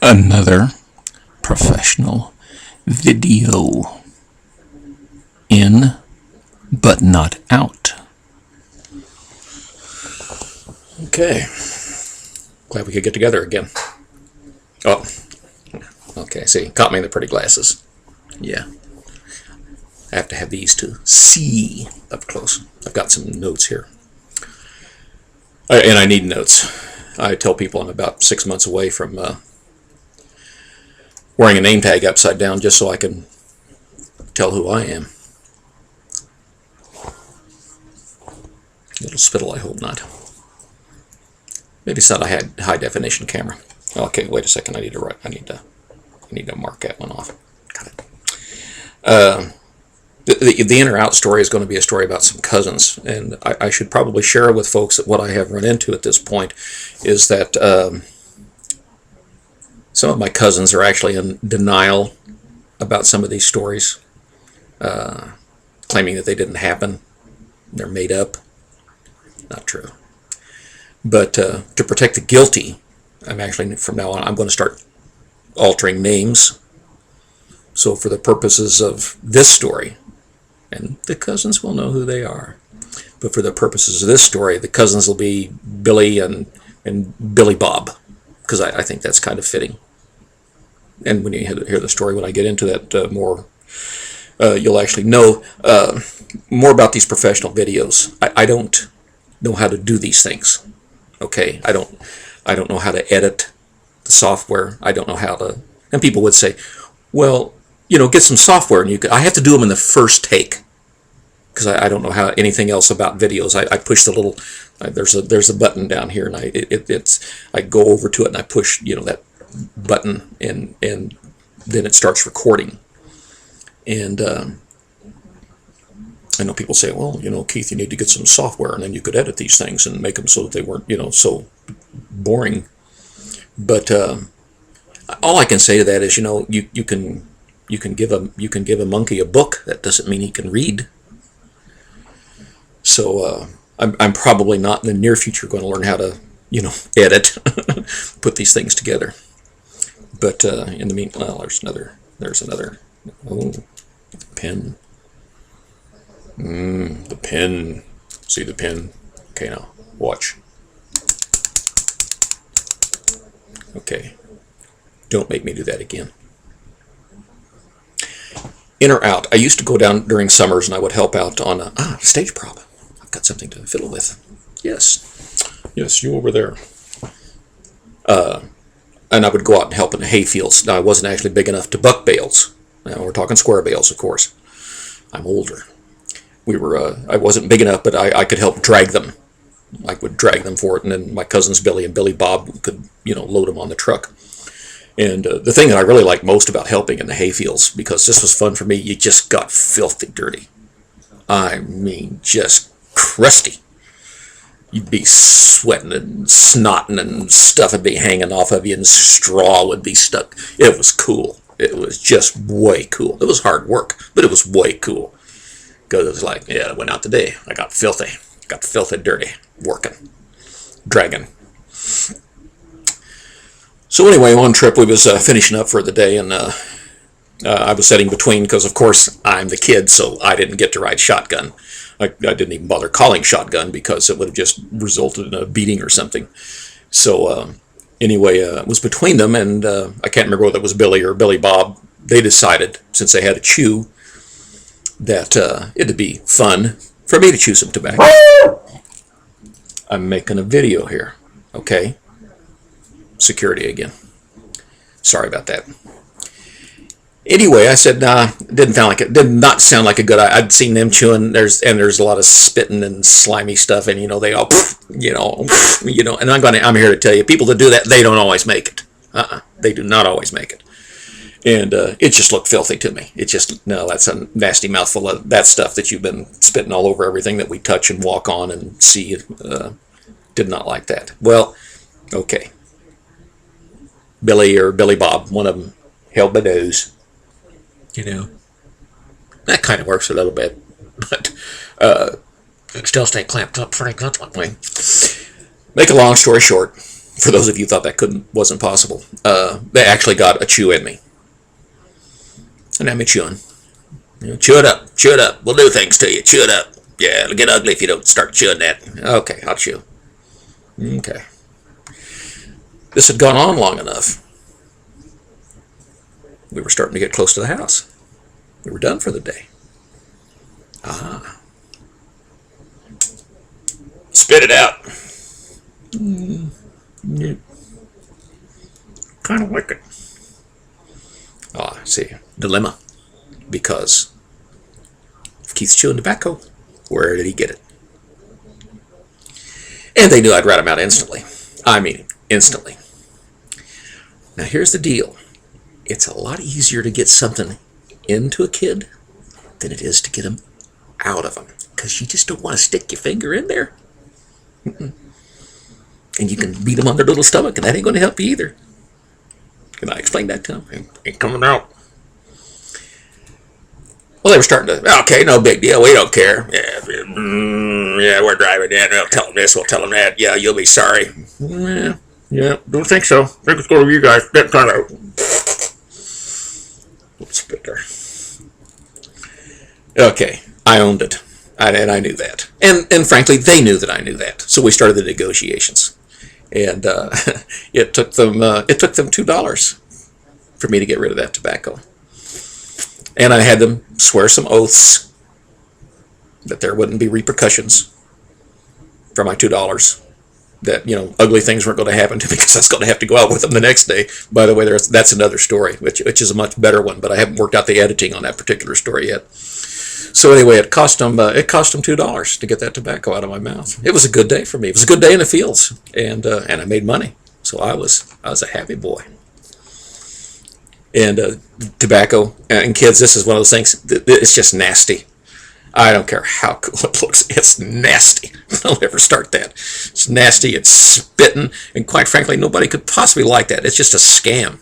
Another professional video. In, but not out. Okay. Glad we could get together again. Oh, okay. See, caught me in the pretty glasses. Yeah. I have to have these to see up close. I've got some notes here. And I need notes. I tell people I'm about 6 months away from wearing a name tag upside down just so I can tell who I am. A little spittle, I hope not. Maybe it's not a high definition camera. Okay, wait a second. I need to mark that one off. Got it. The in or out story is going to be a story about some cousins, and I should probably share with folks that what I have run into at this point is that some of my cousins are actually in denial about some of these stories, claiming that they didn't happen. They're made up. Not true. But to protect the guilty, I'm actually, from now on, I'm going to start altering names. So for the purposes of this story, and the cousins will know who they are, but for the purposes of this story, the cousins will be Billy and Billy Bob, because I think that's kind of fitting. And when you hear the story, when I get into that more, you'll actually know more about these professional videos. I don't know how to do these things. Okay, I don't know how to edit the software. I don't know how to. And people would say, well, get some software, and I have to do them in the first take, because I don't know how anything else about videos. I push the little there's a button down here, and I go over to it and I push that button, and then it starts recording. And I know people say, well, Keith, you need to get some software, and then you could edit these things and make them so that they weren't so boring. But all I can say to that is, you can give a monkey a book. That doesn't mean he can read. So I'm probably not in the near future going to learn how to edit, put these things together. But in the meantime, there's another. Oh, pen. The pen. See the pen? Okay, now watch. Okay, don't make me do that again. In or out. I used to go down during summers and I would help out on a stage prop. I've got something to fiddle with. Yes, you over there. And I would go out and help in the hay fields. Now, I wasn't actually big enough to buck bales. Now, we're talking square bales, of course. I'm older. I wasn't big enough, but I could help drag them. I would drag them for it, and then my cousins Billy and Billy Bob could, load them on the truck. And the thing that I really liked most about helping in the hay fields, because this was fun for me, you just got filthy dirty. I mean, just crusty. You'd be sweating and snotting, and stuff would be hanging off of you, and straw would be stuck. It was cool. It was just way cool. It was hard work, but it was way cool. Because it was like, yeah, I went out today. I got filthy dirty, working, dragging. So anyway, one trip we was finishing up for the day, and I was sitting between, because of course I'm the kid, so I didn't get to ride shotgun. I didn't even bother calling shotgun because it would have just resulted in a beating or something. So anyway, it was between them, and I can't remember whether it was Billy or Billy Bob. They decided, since they had a chew, that it'd be fun for me to chew some tobacco. I'm making a video here, okay? Security again. Sorry about that. Anyway, I said, nah, did not sound like a good idea. I'd seen them chewing, there's a lot of spitting and slimy stuff, and they all, and I'm here to tell you, people that do that, they don't always make it. They do not always make it. And it just looked filthy to me. That's a nasty mouthful of that stuff that you've been spitting all over everything that we touch and walk on and see. Did not like that. Well, okay. Billy or Billy Bob, one of them, held my nose. That kind of works a little bit, but it still stay clamped up pretty good that way. Make a long story short, For those of you who thought that wasn't possible, they actually got a chew in me. And had me chewing. Chew it up, chew it up. We'll do things to you. Chew it up. Yeah, it'll get ugly if you don't start chewing that. Okay, I'll chew. Okay. This had gone on long enough. We were starting to get close to the house. We were done for the day. Spit it out. Yeah. Kind of like it. I see. Dilemma. Because if Keith's chewing tobacco, where did he get it? And they knew I'd rat him out instantly. I mean, instantly. Now here's the deal. It's a lot easier to get something into a kid than it is to get them out of them. Because you just don't want to stick your finger in there. And you can beat them on their little stomach, and that ain't going to help you either. And I explained that to them. Ain't coming out. Well, they were starting to, okay, no big deal. We don't care. Yeah, we're driving in. We'll tell them this. We'll tell them that. Yeah, you'll be sorry. Yeah, don't think so. I think it's going to you guys. That kind of. Spit there. Okay, I owned it. And I knew that. And frankly, they knew that I knew that. So we started the negotiations. And it took them $2 for me to get rid of that tobacco. And I had them swear some oaths that there wouldn't be repercussions for my $2. That, ugly things weren't going to happen to me because I was going to have to go out with them the next day. By the way, that's another story, which is a much better one, but I haven't worked out the editing on that particular story yet. So anyway, it cost them $2 to get that tobacco out of my mouth. It was a good day for me. It was a good day in the fields, and I made money. So I was a happy boy. And tobacco and kids, this is one of those things. It's just nasty. I don't care how cool it looks. It's nasty. Don't ever start that. It's nasty. It's spitting, and quite frankly, nobody could possibly like that. It's just a scam.